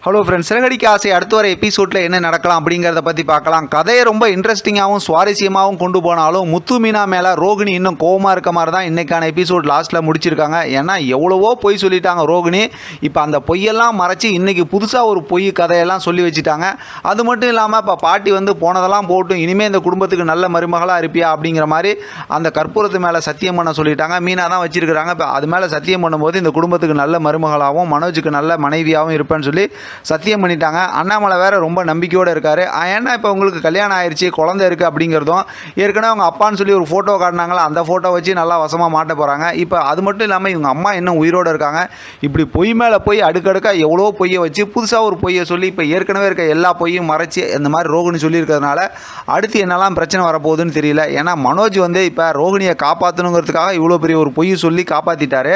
Hello friends, Siragadikka ஆசை அடுத்த வர எபிசோடில் என்ன நடக்கலாம் அப்படிங்கிறத பற்றி பார்க்கலாம். கதையை ரொம்ப இன்ட்ரெஸ்டிங்காகவும் சுவாரஸ்யமாகவும் கொண்டு போனாலும் முத்து மீனா மேலே ரோகிணி இன்னும் கோவமாக இருக்க மாதிரி தான் இன்றைக்கான எபிசோட் லாஸ்ட்டில் முடிச்சிருக்காங்க. ஏன்னா எவ்வளவோ பொய் சொல்லிட்டாங்க ரோகிணி. இப்போ அந்த பொய்யெல்லாம் மறைச்சி இன்றைக்கி புதுசாக ஒரு பொய் கதையெல்லாம் சொல்லி வச்சுட்டாங்க. அது மட்டும் இல்லாமல் இப்போ பாட்டி வந்து போனதெல்லாம் போட்டும் இனிமேல் இந்த குடும்பத்துக்கு நல்ல மருமகளாக இருப்பியா அப்படிங்கிற மாதிரி அந்த கற்பூரத்து மேலே சத்தியம் பண்ண சொல்லிட்டாங்க. மீனா தான் வச்சிருக்கிறாங்க. இப்போ அது மேலே சத்தியம் பண்ணும்போது இந்த குடும்பத்துக்கு நல்ல மருமகளாகவும் மனோஜுக்கு நல்ல மனைவியாகவும் இருப்பேன்னு சொல்லி சத்தியம் பண்ணிட்டாங்க. அண்ணாமலை வேற ரொம்ப நம்பிக்கையோடு இருக்கார். ஏன்னா இப்போ உங்களுக்கு கல்யாணம் ஆயிடுச்சு, குழந்தை இருக்குது அப்படிங்கிறதும் ஏற்கனவே அவங்க அப்பான்னு சொல்லி ஒரு ஃபோட்டோ காட்டினாங்களா, அந்த ஃபோட்டோ வச்சு நல்லா வசமாக மாட்ட போகிறாங்க. இப்போ அது மட்டும் இல்லாமல் இவங்க அம்மா இன்னும் உயிரோடு இருக்காங்க. இப்படி பொய் மேலே போய் அடுக்கடுக்காக எவ்வளோ பொய்யை வச்சு புதுசாக ஒரு பொய்யை சொல்லி இப்போ ஏற்கனவே இருக்க எல்லா பொய்யும் மறைச்சி இந்த மாதிரி ரோகிணி சொல்லியிருக்கிறதுனால அடுத்து என்னெல்லாம் பிரச்சனை வரப்போகுதுன்னு தெரியல. ஏன்னா மனோஜ் வந்து இப்போ ரோகிணியை காப்பாற்றணுங்கிறதுக்காக இவ்வளோ பெரிய ஒரு பொய் சொல்லி காப்பாற்றிட்டாரு.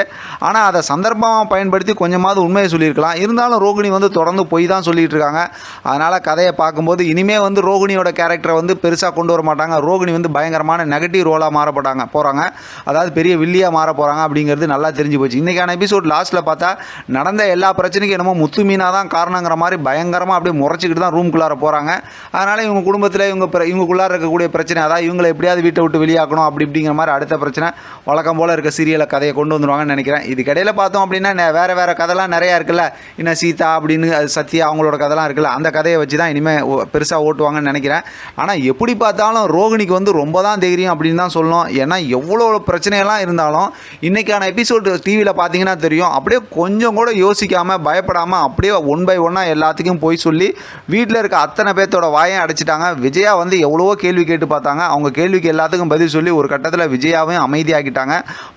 ஆனால் அதை சந்தர்ப்பமாக பயன்படுத்தி கொஞ்சமாவது உண்மையை சொல்லியிருக்கலாம். இருந்தாலும் ரோகிணி வந்து தொடர்ந்து பொய் தான் சொல்லிகிட்டு இருக்காங்க. அதனால் கதையை பார்க்கும்போது இனிமேல் வந்து ரோகிணியோட கேரக்டரை வந்து பெருசாக கொண்டு வர மாட்டாங்க. ரோகிணி வந்து பயங்கரமான நெகட்டிவ் ரோலாக போகிறாங்க. அதாவது பெரிய வில்லியாக மாற போகிறாங்க அப்படிங்கிறது நல்லா தெரிஞ்சு போச்சு. இன்றைக்கான எபிசோட் லாஸ்ட்டில் பார்த்தா நடந்த எல்லா பிரச்சனைக்கும் என்னமோ முத்து மீனா தான் காரணங்கிற மாதிரி பயங்கரமாக அப்படியே முறைச்சிக்கிட்டு தான் ரூம்குள்ளார போகிறாங்க. அதனால் இவங்க குடும்பத்தில் இவங்களுக்குள்ளார இருக்கக்கூடிய பிரச்சனை, அதாவது இவங்களை எப்படியாவது வீட்டை விட்டு வெளியாக்கணும் அப்படிங்கிற மாதிரி அடுத்த பிரச்சனை வழக்கம் போல் இருக்க சீரியலை கதையை கொண்டு வந்துடுவாங்கன்னு நினைக்கிறேன். இதுக்கிடையில் பார்த்தோம் அப்படின்னா வேறு கதைலாம் நிறையா இருக்குல்ல. இன்னும் சீதா அப்படின்னு சத்யா அவங்களோட கதைலாம் இருக்குல்ல, அந்த கதையை வச்சு தான் இனிமேல் பெருசாக ஓட்டுவாங்கன்னு நினைக்கிறேன். ஆனால் எப்படி பார்த்தாலும் ரோகிணிக்கு வந்து ரொம்ப தான் தைரியம் அப்படின்னு தான் சொல்லணும். ஏன்னா எவ்வளோ பிரச்சனையெல்லாம் இருந்தாலும் இன்றைக்கான எபிசோடு டிவியில் பார்த்தீங்கன்னா தெரியும், அப்படியே கொஞ்சம் கூட யோசிக்காமல் பயப்படாமல் அப்படியே ஒன் பை ஒன்னாக எல்லாத்துக்கும் போய் சொல்லி வீட்டில் இருக்க அத்தனை பேர்த்தோட வாயம் அடைச்சிட்டாங்க. விஜயா வந்து எவ்வளவோ கேள்வி கேட்டு பார்த்தாங்க. அவங்க கேள்விக்கு எல்லாத்துக்கும் பதில் சொல்லி ஒரு கட்டத்தில் விஜயாவையும் அமைதியாக்கிட்டாங்க.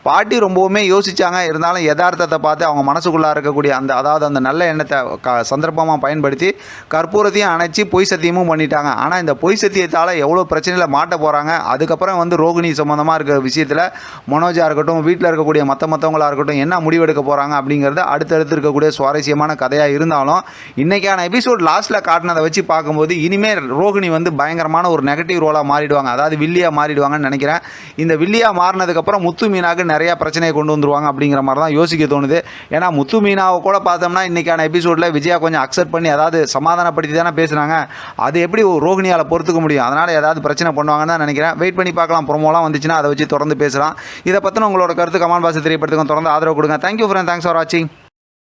பாட்டி ரொம்பவுமே யோசித்தாங்க. இருந்தாலும் யதார்த்தத்தை பார்த்து அவங்க மனசுக்குள்ளே இருக்கக்கூடிய அதாவது அந்த நல்ல எண்ணத்தை சந்தர்ப்பமாக பயன்படுத்தி கற்பூரத்தையும் அணைச்சி பொய் சத்தியமும் பண்ணிட்டாங்க. ஆனால் இந்த பொய் சத்தியத்தால் எவ்வளோ பிரச்சனையில் மாட்ட போகிறாங்க. அதுக்கப்புறம் வந்து ரோகிணி சம்மந்தமாக இருக்கிற விஷயத்தில் மனோஜாக இருக்கட்டும், வீட்டில் இருக்கக்கூடிய மற்றவங்களாக இருக்கட்டும் என்ன முடிவெடுக்க போகிறாங்க அப்படிங்கிறது அடுத்தடுத்து இருக்கக்கூடிய சுவாரஸ்யமான கதையாக இருந்தாலும் இன்றைக்கான எபிசோட் லாஸ்ட்டில் காட்டினதை வச்சு பார்க்கும்போது இனிமேல் ரோகிணி வந்து பயங்கரமான ஒரு நெகட்டிவ் ரோலாக மாறிடுவாங்க. அதாவது வில்லியாக மாறிடுவாங்கன்னு நினைக்கிறேன். இந்த வில்லியாக மாறினதுக்கப்புறம் முத்து மீனாவுக்கு நிறையா பிரச்சனையை கொண்டு வந்துருவாங்க அப்படிங்கிற மாதிரி தான் யோசிக்க தோணுது. ஏன்னா முத்து மீனாவை கூட பார்த்தோம்னா இன்றைக்கான எபிசோடில் விஜயா கொஞ்சம் அக்செப்ட் பண்ணி அதாவது சமாதானப்படுத்தி தானே பேசுனாங்க. அது எப்படி ரோகிணியால் பொறுத்துக்க முடியும்? அதனால் ஏதாவது பிரச்சனை பண்ணுவாங்கன்னு தான் நினைக்கிறேன். வெயிட் பண்ணி பார்க்கலாம். ப்ரோமோலாம் வந்துச்சுன்னா அதை வச்சு தொடர்ந்து பேசலாம். இதை பற்றின உங்களோட கருத்து கமெண்ட் பாக்ஸில் தெரியப்படுத்துங்க. தொடர்ந்து ஆதரவு கொடுங்க. தேங்க்யூ ஃப்ரெண்ட், தேங்க்ஸ் ஃபார் வாட்சிங்.